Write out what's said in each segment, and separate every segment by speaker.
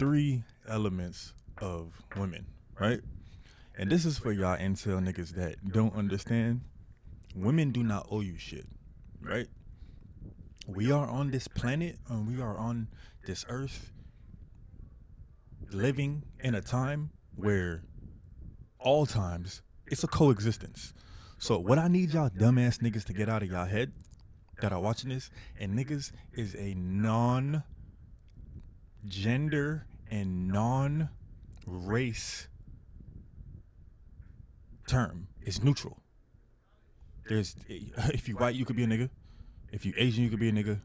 Speaker 1: three elements of women, right? And this is for y'all incel niggas that don't understand. Women do not owe you shit, right? We are on this planet and we are on this earth living in a time where all times it's a coexistence. So what I need y'all dumbass niggas to get out of y'all head that are watching this, and niggas is a non-gender and non-race term. It's neutral. There's if you white, you could be a nigga. If you Asian, you could be a nigga.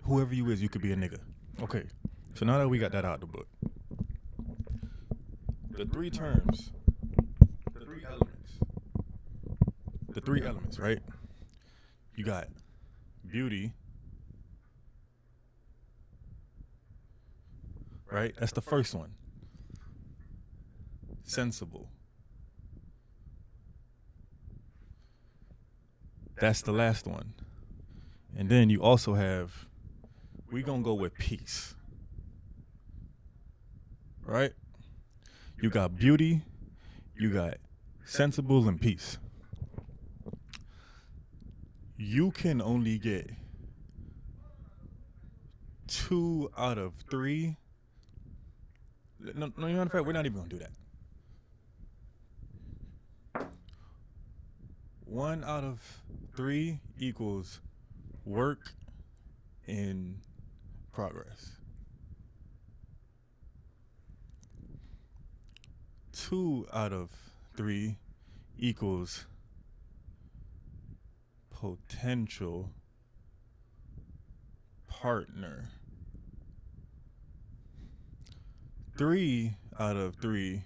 Speaker 1: Whoever you is, you could be a nigga. Okay. So now that we got that out of the book, the three terms, the three elements, right? You got beauty, right? That's the first one. Sensible. That's the last one. And then you also have, we gonna go with peace, right? You got beauty, you got sensible, and peace. You can only get 2 out of 3. No, you know, in fact, we're not even gonna do that. 1 out of 3 equals work in progress. 2 out of 3 equals potential partner. 3 out of 3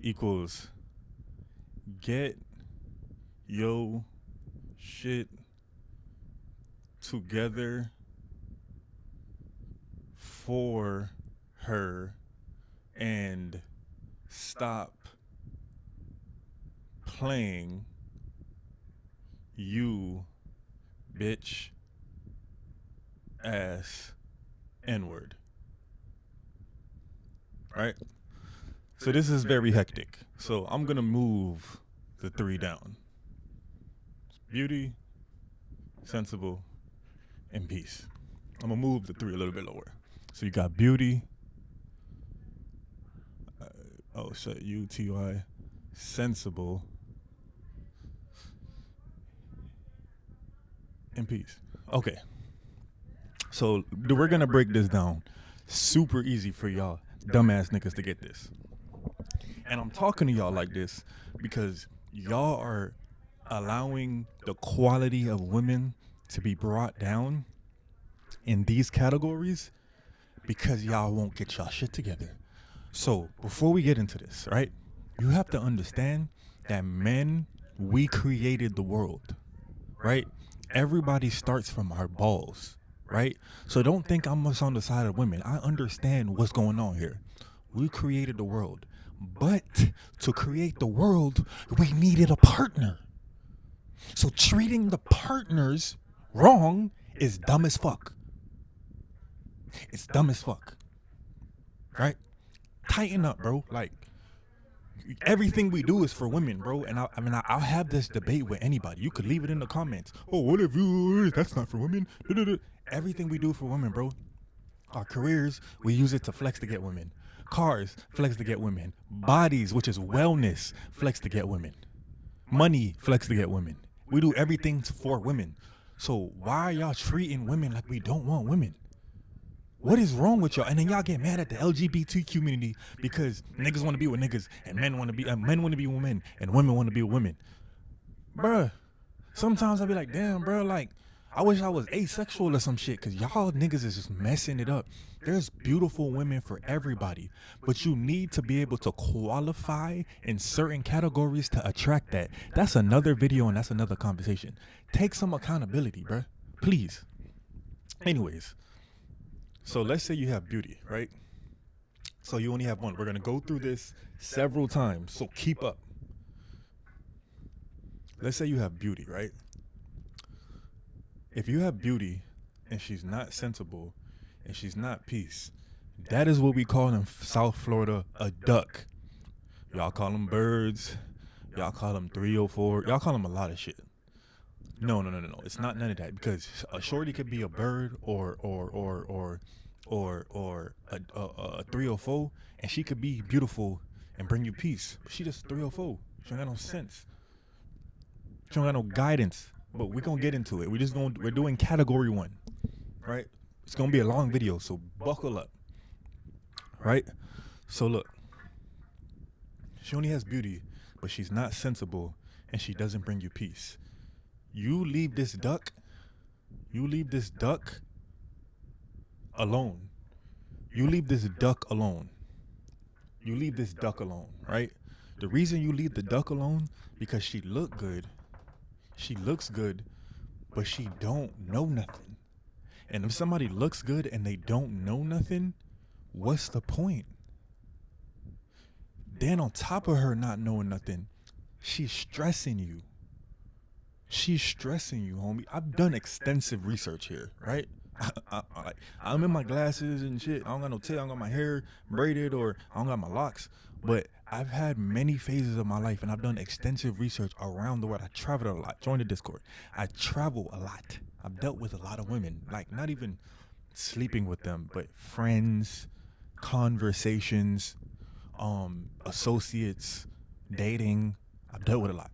Speaker 1: equals get yo shit together for her and stop playing you bitch ass N-word. Right? So this is very hectic. So I'm gonna move the 3 down. Beauty, sensible, and peace. I'm gonna move the 3 a little bit lower. So you got beauty, UTY, sensible, and peace. Okay. So we're gonna break this down super easy for y'all dumbass niggas to get this. And I'm talking to y'all like this because y'all are allowing the quality of women to be brought down in these categories because y'all won't get y'all shit together. So before we get into this, right, you have to understand that men, we created the world, right? Everybody starts from our balls, right? So don't think I'm just on the side of women. I understand what's going on here. We created the world. But to create the world, we needed a partner. So treating the partners wrong is dumb as fuck. It's dumb as fuck. Right? Tighten up, bro. Like, everything we do is for women, bro. And I'll have this debate with anybody. You could leave it in the comments. Oh, what if you, that's not for women? Everything we do for women, bro. Our careers, we use it to flex to get women. Cars, flex to get women. Bodies, which is wellness, flex to get women. Money, flex to get women. We do everything for women. So why are y'all treating women like we don't want women? What is wrong with y'all? And then y'all get mad at the LGBT community because niggas want to be with niggas and men want to be with men and women want to be with women. Bruh, sometimes I be like, damn, bro, like, I wish I was asexual or some shit because y'all niggas is just messing it up. There's beautiful women for everybody, but you need to be able to qualify in certain categories to attract that. That's another video and that's another conversation. Take some accountability, bruh. Please. Anyways, so let's say you have beauty, right? So you only have one. We're going to go through this several times, so keep up. Let's say you have beauty, right? If you have beauty and she's not sensible and she's not peace, That is what we call in South Florida a duck. Y'all call them birds. Y'all call them 304. Y'all call them a lot of shit. No. It's not none of that, because a shorty could be a bird or a 304, and she could be beautiful and bring you peace. But she just 304. She don't got no sense. She don't got no guidance. But we're gonna get into it. We're doing category 1, right? It's gonna be a long video, so buckle up, right? So look, she only has beauty, but she's not sensible, and she doesn't bring you peace. You leave this duck alone. You leave this duck alone. You leave this duck alone, right? The reason you leave the duck alone, because she looks good, but she don't know nothing. And if somebody looks good and they don't know nothing, what's the point? Then on top of her not knowing nothing, she's stressing you. She's stressing you, homie. I've done extensive research here, right? I'm in my glasses and shit. I don't got no tail. I don't got my hair braided, or I don't got my locks. But I've had many phases of my life, and I've done extensive research around the world. I traveled a lot. Join the Discord. I travel a lot. I've dealt with a lot of women, like not even sleeping with them, but friends, conversations, associates, dating. I've dealt with a lot.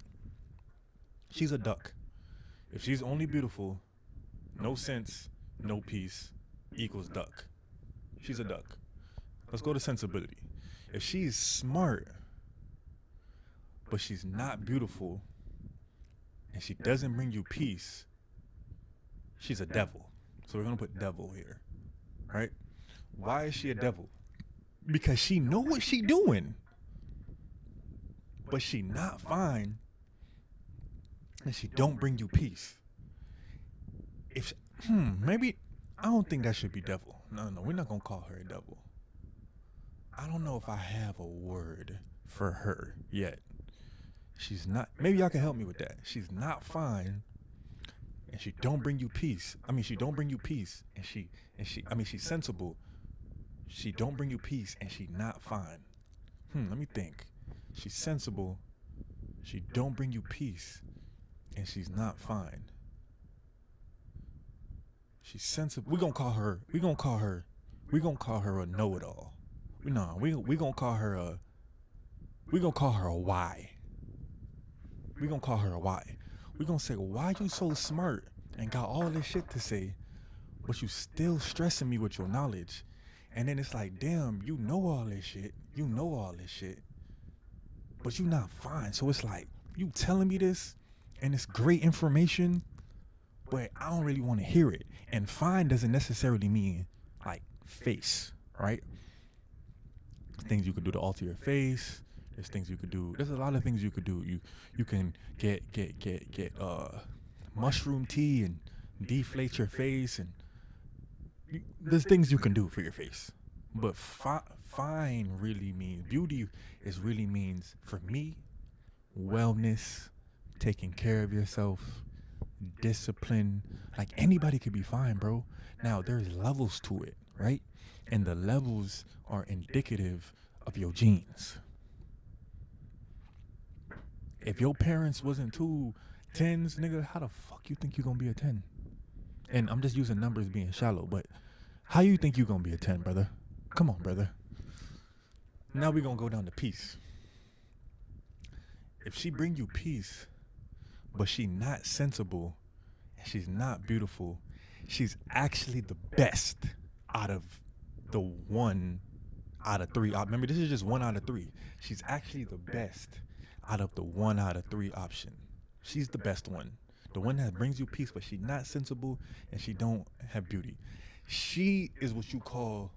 Speaker 1: She's a duck. If she's only beautiful, no sense, no peace, equals duck. She's a duck. Let's go to sensibility. If she's smart, but she's not beautiful, and she doesn't bring you peace, she's a devil. So we're gonna put devil here, right? Why is she a devil? Because she know what she doing, but she not fine, and she don't bring you peace. If maybe, I don't think that should be devil. No, we're not gonna call her a devil. I don't know if I have a word for her yet. She's not. Maybe y'all can help me with that. She's not fine, and she don't bring you peace. I mean, she don't bring you peace, and she's sensible. She don't bring you peace, and she not fine. Let me think. She's sensible. She don't bring you peace, and she's not fine. She's sensible. We're gonna call her a know-it-all. No, we gonna call her a why. We gonna call her a why. We gonna say, why you so smart and got all this shit to say, but you still stressing me with your knowledge? And then it's like, damn, you know all this shit, but you not fine. So it's like, you telling me this, and it's great information, but I don't really want to hear it. And fine doesn't necessarily mean like face, right? Things you could do to alter your face. There's things you could do. There's a lot of things you could do. You can get mushroom tea and deflate your face, and there's things you can do for your face. But fine really means, beauty is really means, for me, wellness, taking care of yourself, discipline. Like, anybody could be fine, bro. Now there's levels to it, right? And the levels are indicative of your genes. If your parents wasn't 2 10s, nigga, how the fuck you think you gonna be a 10? And I'm just using numbers being shallow, but how you think you gonna be a 10, brother? Come on, brother. Now we gonna go down to peace. If she bring you peace, but she not sensible, and she's not beautiful, she's actually the best out of the 1 out of 3. Remember, this is just 1 out of 3. She's actually the best out of the 1 out of 3 option. She's the best one. The one that brings you peace, but she's not sensible, and she don't have beauty. She is what you call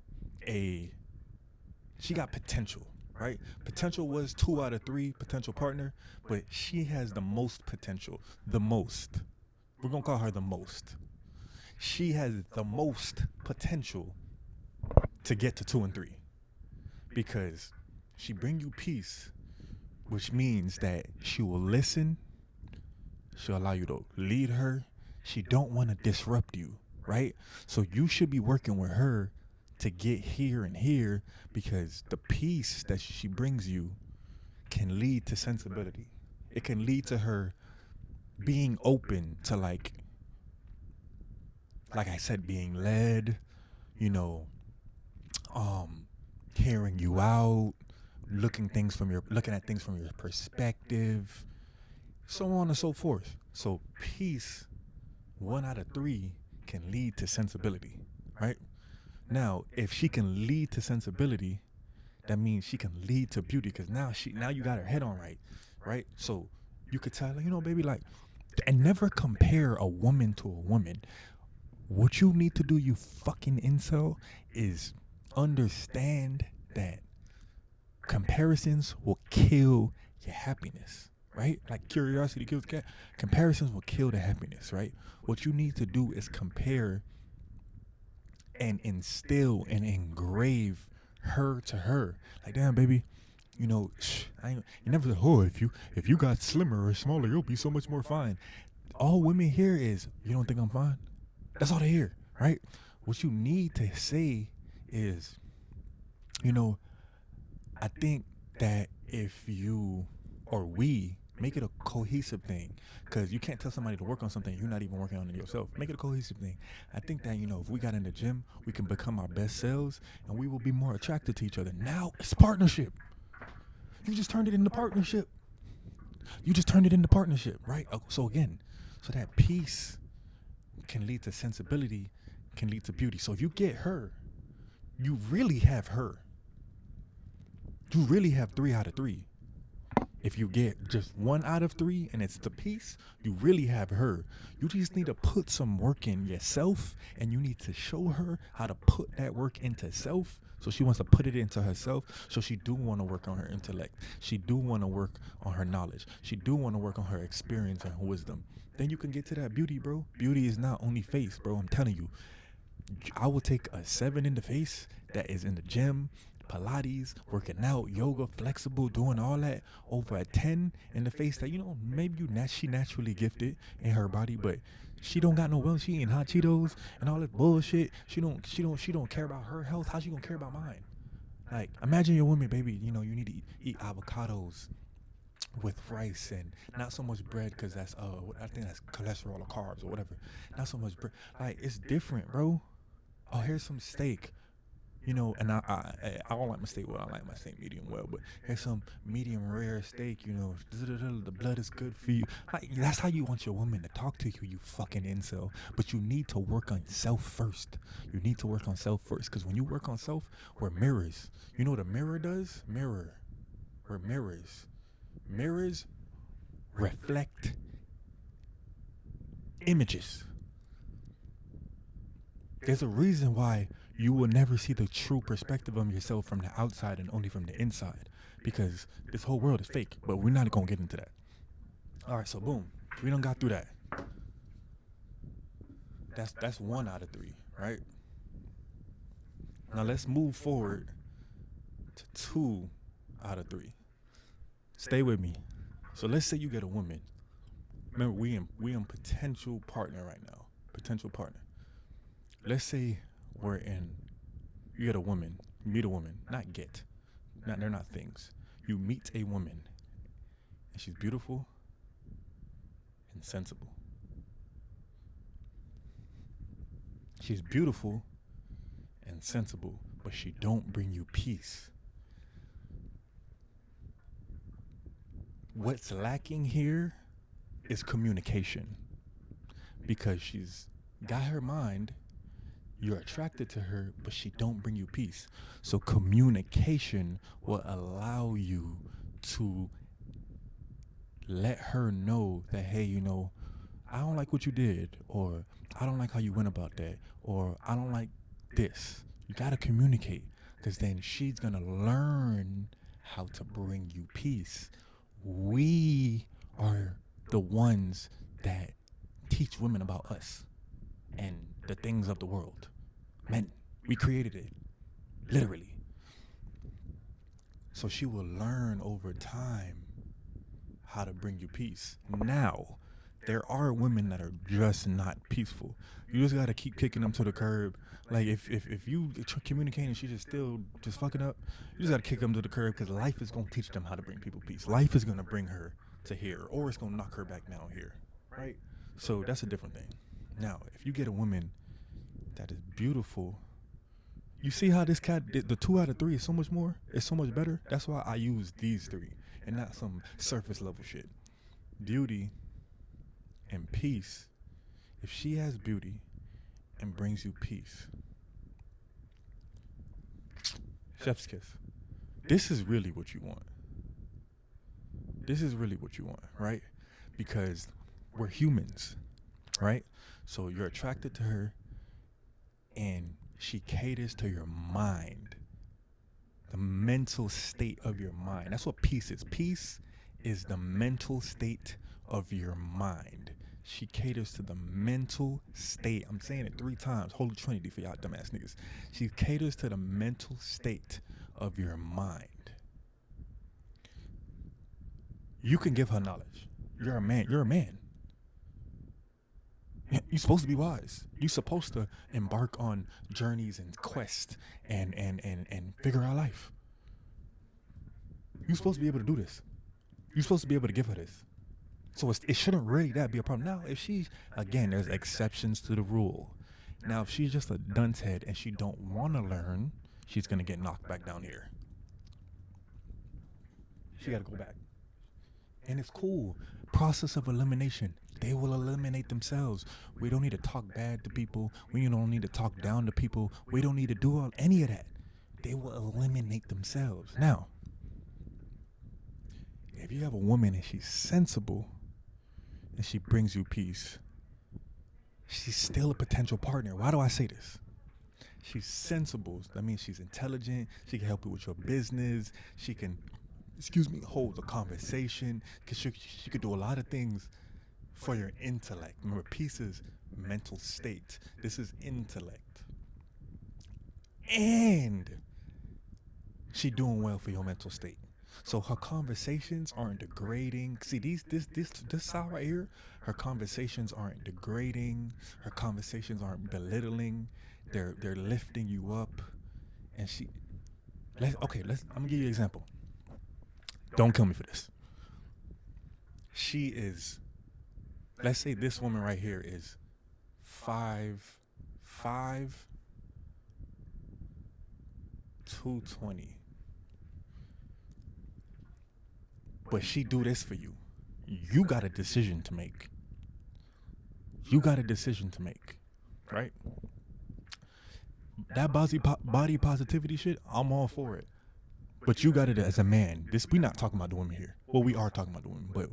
Speaker 1: she got potential, right? Potential was 2 out of 3 potential partner, but she has the most potential. The most. We're going to call her the most. She has the most potential to get to 2 and 3, because she bring you peace, which means that she will listen. She'll allow you to lead her. She don't want to disrupt you, right? So you should be working with her to get here and here, because the peace that she brings you can lead to sensibility. It can lead to her being open to, like I said, being led, you know, hearing you out, looking at things from your perspective, so on and so forth. So peace, 1 out of 3, can lead to sensibility, right? Now, if she can lead to sensibility, that means she can lead to beauty, because now you got her head on right? So you could tell her, baby, like, and never compare a woman to a woman. What you need to do, you fucking incel, is understand that comparisons will kill your happiness, right? Like curiosity kills cat. Comparisons will kill the happiness, right? What you need to do is compare and instill and engrave her to her. Like, damn, baby, you never said, oh, if you got slimmer or smaller, you'll be so much more fine. All women hear is, you don't think I'm fine? That's all they hear, right? What you need to say is, I think that if you or we make it a cohesive thing, because you can't tell somebody to work on something you're not even working on it yourself. Make it a cohesive thing. I think that, if we got in the gym, we can become our best selves and we will be more attracted to each other. Now it's partnership. You just turned it into partnership. Right? So again, so that peace can lead to sensibility, can lead to beauty. So if you get her, you really have her. You really have 3 out of 3. If you get just 1 out of 3 and it's the peace, you really have her. You just need to put some work in yourself, and you need to show her how to put that work into self. So she wants to put it into herself. So she do want to work on her intellect. She do want to work on her knowledge. She do want to work on her experience and her wisdom. Then you can get to that beauty, bro. Beauty is not only face, bro. I'm telling you. I will take a 7 in the face that is in the gym, Pilates, working out, yoga, flexible, doing all that, over a 10 in the face that, maybe she naturally gifted in her body, but she don't got no wealth. She eating hot Cheetos and all that bullshit. She don't care about her health. How she gonna care about mine? Like, imagine your woman, baby, you need to eat avocados with rice and not so much bread, because that's I think that's cholesterol or carbs or whatever. Not so much bread. Like, it's different, bro. Oh, here's some steak. And I don't like my steak well. I like my steak medium well, but here's some medium rare steak. The blood is good for you. Like, that's how you want your woman to talk to you, you fucking incel. But you need to work on self first. You need to work on self first, because when you work on self, we're mirrors. You know what a mirror does? We're mirrors. Mirrors reflect images. There's a reason why you will never see the true perspective of yourself from the outside and only from the inside, because this whole world is fake. But we're not gonna get into that. All right, so boom, we done got through that. That's 1 out of 3, right? Now let's move forward to 2 out of 3. Stay with me. So let's say you get a woman. Remember, we in potential partner right now. Potential partner. Let's say you get a woman, you meet a woman, they're not things. You meet a woman, and she's beautiful and sensible. She's beautiful and sensible, but she don't bring you peace. What's lacking here is communication, because she's got her mind. You're attracted to her, but she don't bring you peace. So communication will allow you to let her know that, hey, I don't like what you did, or I don't like how you went about that, or I don't like this. You got to communicate, because then she's going to learn how to bring you peace. We are the ones that teach women about us and the things of the world. Men, we created it, literally. So she will learn over time how to bring you peace. Now, there are women that are just not peaceful. You just gotta keep kicking them to the curb. Like if you communicating, she's just still just fucking up. You just gotta kick them to the curb because life is gonna teach them how to bring people peace. Life is gonna bring her to here, or it's gonna knock her back down here, right? So that's a different thing. Now, if you get a woman that is beautiful, you see how this cat, the 2 out of 3 is so much more. It's so much better. That's why I use these 3 and not some surface level shit. Beauty and peace. If she has beauty and brings you peace, chef's kiss. This is really what you want. This is really what you want, right? Because we're humans, right? So you're attracted to her and she caters to your mind, the mental state of your mind. That's what peace is. Peace is the mental state of your mind. She caters to the mental state. I'm saying it 3 times. Holy Trinity for y'all dumbass niggas. She caters to the mental state of your mind. You can give her knowledge. You're a man. You're a man. You're supposed to be wise. You're supposed to embark on journeys and quests and figure out life. You're supposed to be able to do this. You're supposed to be able to give her this. So it shouldn't really that be a problem. Now, if she's, again, there's exceptions to the rule. Now, if she's just a dunce head and she don't want to learn, she's going to get knocked back down here. She got to go back. And it's cool. Process of elimination. They will eliminate themselves. We don't need to talk bad to people. We don't need to talk down to people. We don't need to do any of that. They will eliminate themselves. Now, if you have a woman and she's sensible and she brings you peace, she's still a potential partner. Why do I say this? She's sensible. That means she's intelligent. She can help you with your business. She can, hold a conversation. Because she could do a lot of things for your intellect. Remember, peace is mental state. This is intellect. And she doing well for your mental state. So her conversations aren't degrading. See, this side right here, her conversations aren't degrading. Her conversations aren't belittling. They're lifting you up. And I'm gonna give you an example. Don't kill me for this. She is, let's say this woman right here is 5'5", 220. But she do this for you. You got a decision to make. Right? That body positivity shit, I'm all for it. But you got it as a man. We not talking about the women here. Well, we are talking about the women, but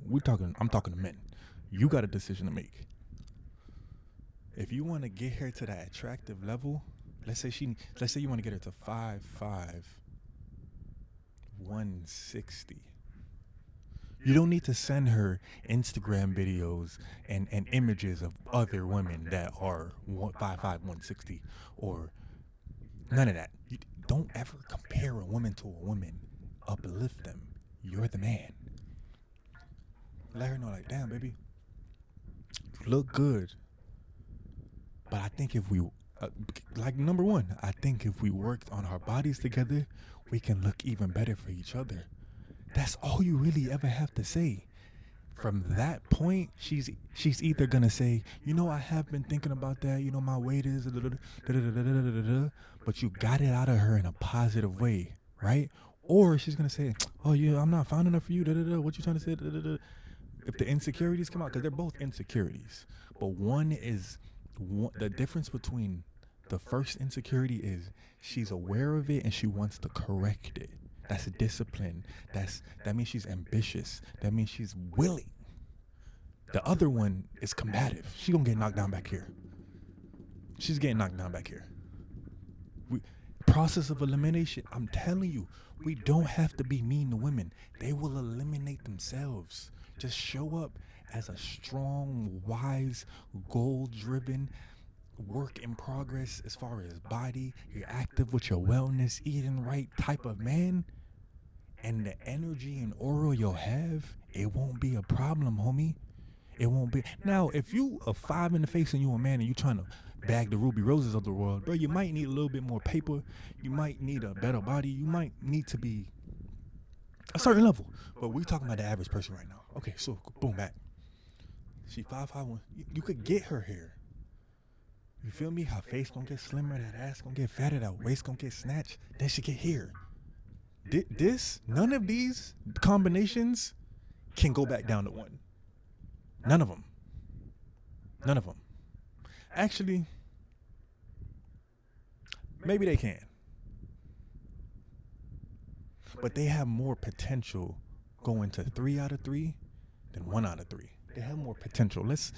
Speaker 1: I'm talking to men. You got a decision to make. If you want to get her to that attractive level, let's say you want to get her to 5'5", 160. You don't need to send her Instagram videos and images of other women that are 5'5", 160, or none of that. You don't ever compare a woman to a woman. Uplift them. You're the man. Let her know, like, damn, baby, you look good. But I think if we, number one, I think if we worked on our bodies together, we can look even better for each other. That's all you really ever have to say. From that point, she's either gonna say, I have been thinking about that. My weight is, but you got it out of her in a positive way, right? Or she's gonna say, oh yeah, I'm not fine enough for you. What you trying to say? If the insecurities come out, because they're both insecurities, but the difference between the first insecurity is she's aware of it and she wants to correct it. That's discipline. That means she's ambitious. That means she's willing. The other one is combative. She gonna get knocked down back here. She's getting knocked down back here. Process of elimination. I'm telling you, we don't have to be mean to women. They will eliminate themselves. Just show up as a strong, wise, goal-driven, work in progress as far as body. You're active with your wellness, eating right type of man. And the energy and aura you'll have, it won't be a problem, homie. It won't be. Now, if you a 5 in the face and you a man and you trying to bag the Ruby Roses of the world, bro, you might need a little bit more paper. You might need a better body. You might need to be a certain level. But we talking about the average person right now. Okay, so boom, back. She 5'1". You could get her here. You feel me? Her face gonna get slimmer, that ass gonna get fatter, that waist gonna get snatched. Then she get here. None of these combinations can go back down to 1. None of them. None of them. Actually, maybe they can. But they have more potential going to 3 out of 3 than 1 out of 3. They have more potential. Let's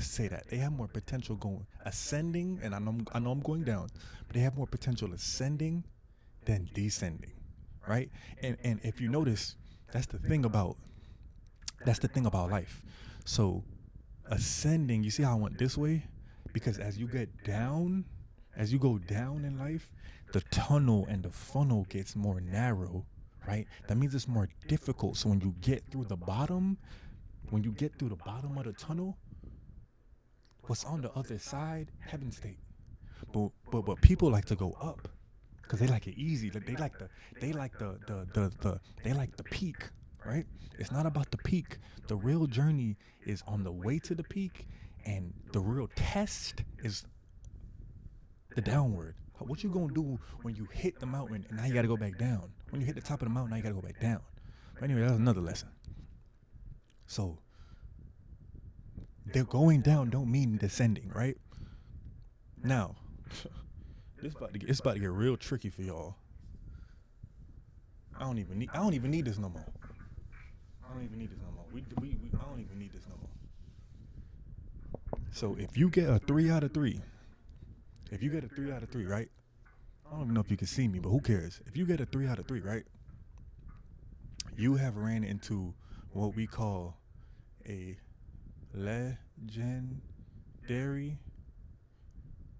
Speaker 1: say that. They have more potential going ascending, and I know I'm going down, but they have more potential ascending than descending. Right? And if you notice, that's the thing about life. So ascending, you see how I went this way? Because as you go down in life, the tunnel and the funnel gets more narrow, right? That means it's more difficult. So when you get through the bottom of the tunnel, what's on the other side, heaven state. But people like to go up because they like it easy. They like the peak, right? It's not about the peak. The real journey is on the way to the peak, and the real test is the downward. What you gonna do when you hit the mountain and now you gotta go back down? When you hit the top of the mountain, now you gotta go back down. But anyway, that's another lesson. So they're going down don't mean descending, right? Now, it's about to get real tricky for y'all. I don't even need this no more. I don't even need this no more. I don't even need this no more. So if you get a 3 out of 3, right? I don't even know if you can see me, but who cares? If you get a 3 out of 3, right? You have ran into what we call a legendary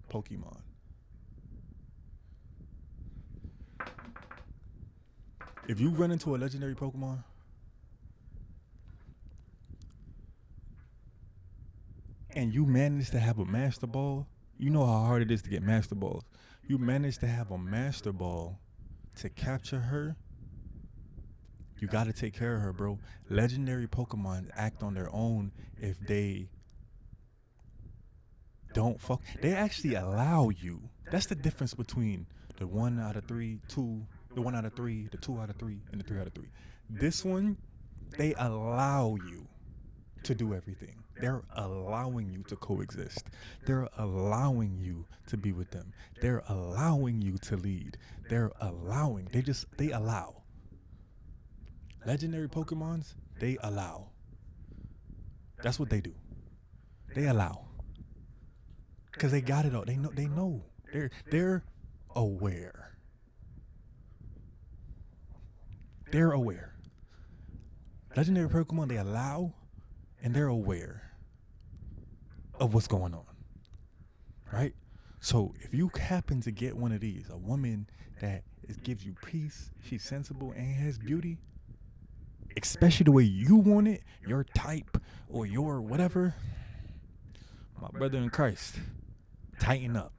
Speaker 1: Pokemon. If you run into a legendary Pokemon, and you manage to have a Master Ball, you know how hard it is to get Master Balls. You manage to have a Master Ball to capture her, you got to take care of her, bro. Legendary Pokemon act on their own if they don't fuck. They actually allow you. That's the difference between the 1 out of 3, the 1 out of 3, the 2 out of 3, and the 3 out of 3. This one, they allow you to do everything. They're allowing you to coexist. They're allowing you to be with them. They're allowing you to lead. They allow. Legendary Pokemons, they allow. That's what they do. They allow. Because they got it all. They know. They're aware. They're aware. Legendary Pokemon, they allow, and they're aware of what's going on. Right? So if you happen to get one of these, a woman that gives you peace, she's sensible and has beauty, especially the way you want it, your type or your whatever, my brother in Christ, tighten up.